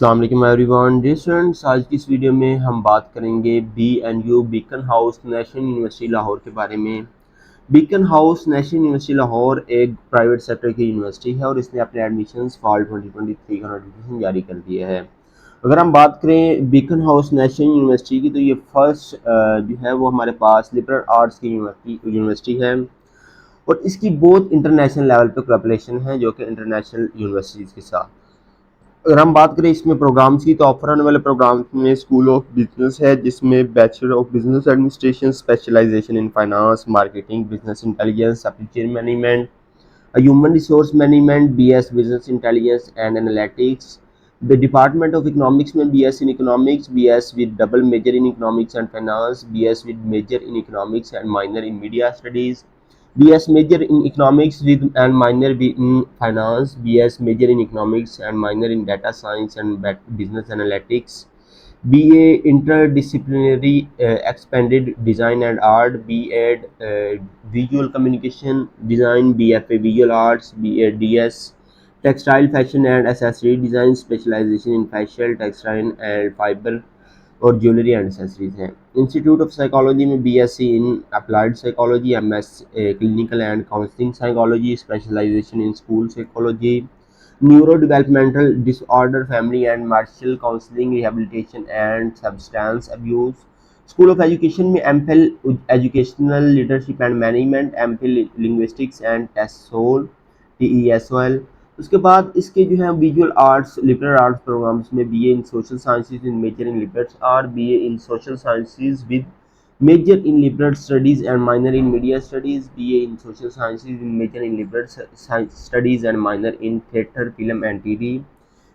अस्सलाम वालेकुम everyone. Dear students, आज की इस वीडियो में हम बात करेंगे BNU beacon house national university Lahore के बारे में। Beacon house national university Lahore एक प्राइवेट सेक्टर की यूनिवर्सिटी है और इसने अपने एडमिशन्स फॉल 2023 का नोटिफिकेशन जारी कर दिया है। अगर हम बात करें बीकन हाउस नेशनल यूनिवर्सिटी की, तो ये फर्स्ट जो है वो हमारे पास लिबरल आर्ट्स की यूनिवर्सिटी है और इसकी बहुत इंटरनेशनल लेवल पे कोलैबोरेशन है जो कि इंटरनेशनल यूनिवर्सिटीज़ के साथ। अगर हम बात करें इसमें प्रोग्राम्स की, तो ऑफर होने वाले प्रोग्राम्स में स्कूल ऑफ बिजनेस है जिसमें bachelor of business administration, specialization in finance, marketing, business intelligence, supply chain management, human resource management, BS business intelligence and analytics. The department of economics में BS in economics, BS with double major in economics and finance, BS with major in economics and minor in media studies, BS major in economics with and minor in finance, BS major in economics and minor in data science and business analytics, BA interdisciplinary expanded design and art, BEd visual communication design, BFA visual arts, BA DS textile fashion and accessory design, specialization in facial textile and fiber और jewellery and accessories हैं। Institute of psychology में BSc in applied psychology, MS clinical and counselling psychology, specialization in school psychology, neuro developmental disorder, family and marital counselling, rehabilitation and substance abuse. School of education में MPhil educational leadership and management, MPhil linguistics and TESOL TESOL। उसके बाद इसके जो है visual arts liberal arts programmes में BA in social sciences in major in liberal art, BA in social sciences with major in liberal studies and minor in media studies, BA in social sciences in major in liberal studies and minor in theatre film and TV।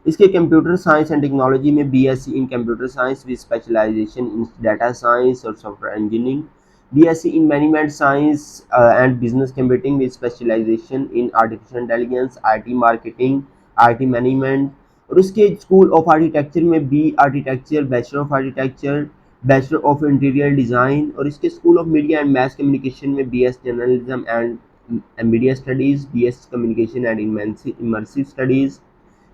इसके computer science and technology में BSc in computer science with specialization in data science और software engineering, BSc in Management Science and Business Computing with specialization in Artificial Intelligence, IT Marketing, IT Management। और उसके school of architecture में B architecture, bachelor of architecture, bachelor of interior design. और इसके school of media and mass communication में BS journalism and media studies, BS communication and immersive studies,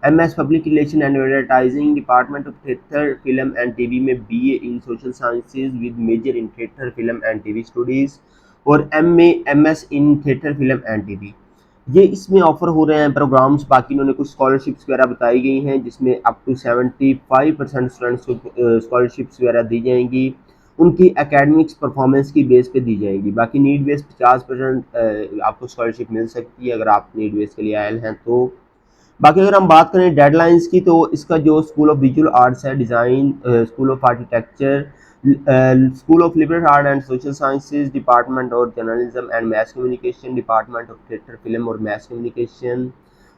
MS public relation and advertising. Department of theatre film and TV में BA in social sciences with major in theatre film and TV studies और MS in theatre film and TV। ये इसमें offer हो रहे हैं programmes. बाकी इन्होंने कुछ स्कॉलरशिप्स वगैरह बताई गई हैं जिसमें अप टू 75% स्टूडेंट्स को स्कॉलरशिप्स वगैरह दी जाएंगी, उनकी एकेडमिक्स परफॉर्मेंस की बेस पे दी जाएंगी। बाकी नीड बेस 50% आपको स्कॉलरशिप मिल सकती है अगर आप नीड बेस के लिए आयल हैं तो। बाकी अगर हम बात करें डेडलाइंस की, तो इसका जो स्कूल ऑफ विजुअल आर्ट्स है, design, school of architecture, school of liberal art and social sciences, department और journalism and mass communication, department of theatre film और मैस कम्युनिकेशन।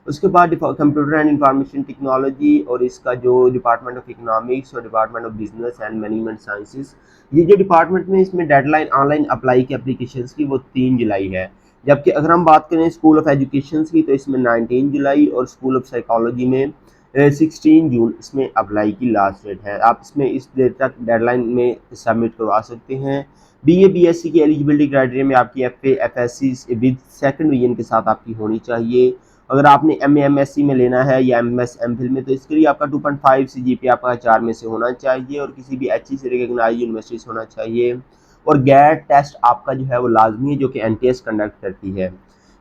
उसके बाद कंप्यूटर एंड इंफॉर्मेशन टेक्नोलॉजी और इसका जो डिपार्टमेंट ऑफ इकोनॉमिक्स और department of business and management sciences. ये जो डिपार्टमेंट में इसमें डेडलाइन ऑनलाइन अप्लाई की एप्लीकेशंस की वो 3 जुलाई है। जबकि अगर हम बात करें स्कूल ऑफ एजुकेशन की, तो इसमें 19 जुलाई और स्कूल ऑफ साइकोलॉजी में 16 जून इसमें अप्लाई की लास्ट डेट है। आप इसमें इस डेट तक डेडलाइन में सबमिट करवा सकते हैं। BA BSc की एलिजिबिलिटी क्राइटेरिया में आपकी FA FSc with second division के साथ आपकी होनी चाहिए। अगर आपने MA MSc में लेना है या MS MPhil में, तो इसके लिए आपका 2.5 CGPA आपका 4 में से होना चाहिए और किसी भी HE से रिकॉग्नाइज्ड यूनिवर्सिटी से होना चाहिए। और गैट टेस्ट आपका जो है वो लाजमी है जो कि NTS कंडक्ट करती है।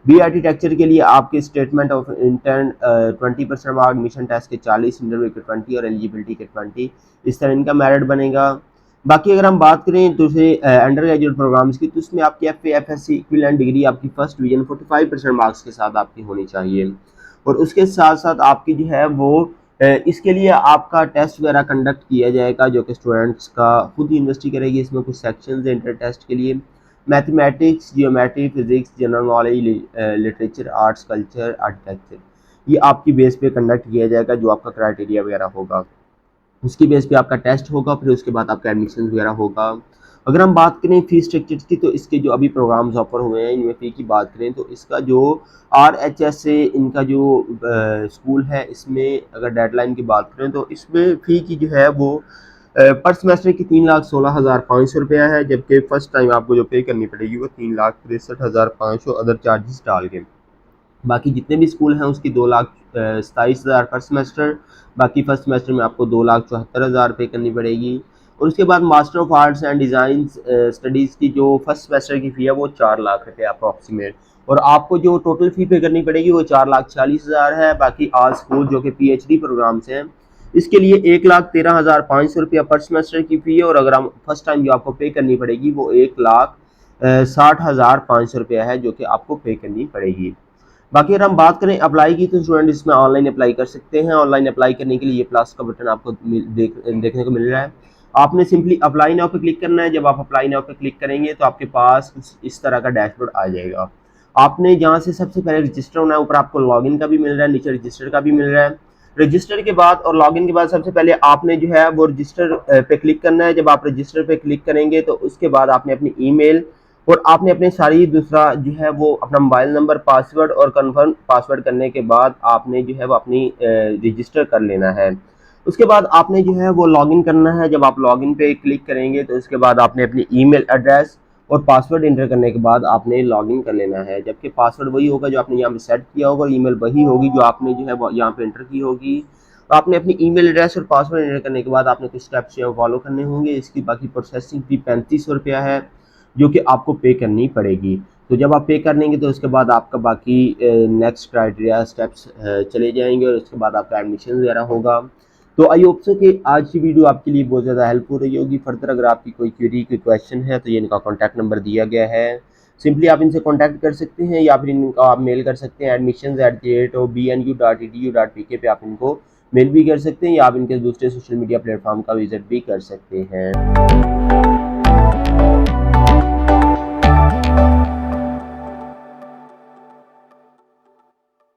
BA आर्किटेक्चर के लिए आपके statement of intent 20% mark, mission test के 40, इंटरव्यू के 20 और एलिजिबिलिटी के 20, इस तरह इनका मेरिट बनेगा। बाकी अगर हम बात करें दूसरे अंडर ग्रेजुएट प्रोग्राम्स की, तो उसमें आपकी FA FSc इक्विवेलेंट डिग्री आपकी फर्स्ट डिवीजन 45% मार्क्स के साथ आपकी होनी चाहिए। और उसके साथ साथ आपकी जो है वो इसके लिए आपका टेस्ट वगैरह कंडक्ट किया जाएगा जो कि स्टूडेंट्स का खुद यूनिवर्सिटी करेगी। इसमें कुछ सेक्शंस हैं इंटर टेस्ट के लिए, mathematics, geometry, physics, general knowledge, literature, arts, culture, architecture. ये आपकी बेस पे कंडक्ट किया जाएगा जो आपका क्राइटेरिया वगैरह होगा, उसकी बेस पे आपका टेस्ट होगा, फिर उसके बाद आपका एडमिशन वगैरह होगा। अगर हम बात करें फी स्ट्रक्चर की, तो इसके जो अभी प्रोग्राम्स ऑफर हुए हैं इनमें फ़ी की बात करें तो इसका जो RHS से इनका जो स्कूल है, इसमें अगर डेडलाइन की बात करें तो इसमें फ़ी की जो है वो पर सेमेस्टर की 3,16,500 रुपया है, जबकि फ़र्स्ट टाइम आपको जो पे करनी पड़ेगी वो 3,63,500 अदर चार्जेस डाल के। बाकी जितने भी स्कूल हैं उसकी 2,27,000 फर्स्ट सेमेस्टर, बाकी फर्स्ट सेमेस्टर में आपको 2,74,000 पे करनी पड़ेगी। और उसके बाद master of arts and design studies की जो फर्स्ट सेमेस्टर की फ़ी है वो 4 लाख रुपये अप्रॉक्सीमेट, और आपको जो टोटल फ़ी पे करनी पड़ेगी वो 4,40,000 है। बाकी ऑल स्कूल जो कि PhD प्रोग्राम्स हैं इसके लिए 1,13,500 रुपया पर सेमेस्टर की फ़ी है, और अगर हम फर्स्ट टाइम जो आपको पे करनी पड़ेगी वो 1,60,500 रुपया है जो कि आपको पे करनी पड़ेगी। बाकी अगर हम बात करें अप्लाई की, तो स्टूडेंट इसमें ऑनलाइन अप्लाई कर सकते हैं। ऑनलाइन अप्लाई करने के लिए ये प्लस का बटन आपको देखने को मिल रहा है। आपने सिंपली अप्लाई नाउ पे क्लिक करना है। जब आप अप्लाई नाउ पे क्लिक करेंगे तो आपके पास इस तरह का डैशबोर्ड आ जाएगा। आपने यहाँ से सबसे पहले रजिस्टर होना है। ऊपर आपको लॉगिन का भी मिल रहा है, नीचे रजिस्टर का भी मिल रहा है। रजिस्टर के बाद और लॉगिन के बाद सबसे पहले आपने जो है वो रजिस्टर पे क्लिक करना है। जब आप रजिस्टर पे क्लिक करेंगे तो उसके बाद आपने अपनी ईमेल और आपने अपने सारी दूसरा जो है वो अपना मोबाइल नंबर, पासवर्ड और कंफर्म पासवर्ड करने के बाद आपने जो है वो अपनी रजिस्टर कर लेना है। उसके बाद आपने जो है वो लॉगिन करना है। जब आप लॉगिन पे क्लिक करेंगे तो उसके बाद आपने अपनी ईमेल एड्रेस और पासवर्ड इंटर करने के बाद आपने लॉगिन कर लेना है। जबकि पासवर्ड वही होगा जो आपने यहाँ पे सेट किया होगा और ईमेल वही होगी जो आपने जो है वो यहाँ पे इंटर की होगी। तो आपने अपनी ईमेल एड्रेस और पासवर्ड इंटर करने के बाद आपने कुछ स्टेप्स जो है फॉलो करने होंगे। इसकी बाकी प्रोसेसिंग फी 3500 रुपया है जो कि आपको पे करनी पड़ेगी। तो जब आप पे कर लेंगे तो उसके बाद आपका बाकी नेक्स्ट क्राइटेरिया स्टेप्स चले जाएंगे और उसके बाद आपका एडमिशन वगैरह होगा। तो आई होप सो कि आज की वीडियो आपके लिए बहुत ज़्यादा हेल्पफुल रही होगी। फर्दर अगर आपकी कोई क्वेरी कोई क्वेश्चन है तो ये इनका कॉन्टैक्ट नंबर दिया गया है, सिंपली आप इनसे कॉन्टैक्ट कर सकते हैं या फिर इनका आप मेल कर सकते हैं admissions@bnu.edu.pk पे आप इनको मेल भी कर सकते हैं या आप इनके दूसरे सोशल मीडिया प्लेटफॉर्म का विजिट भी कर सकते हैं।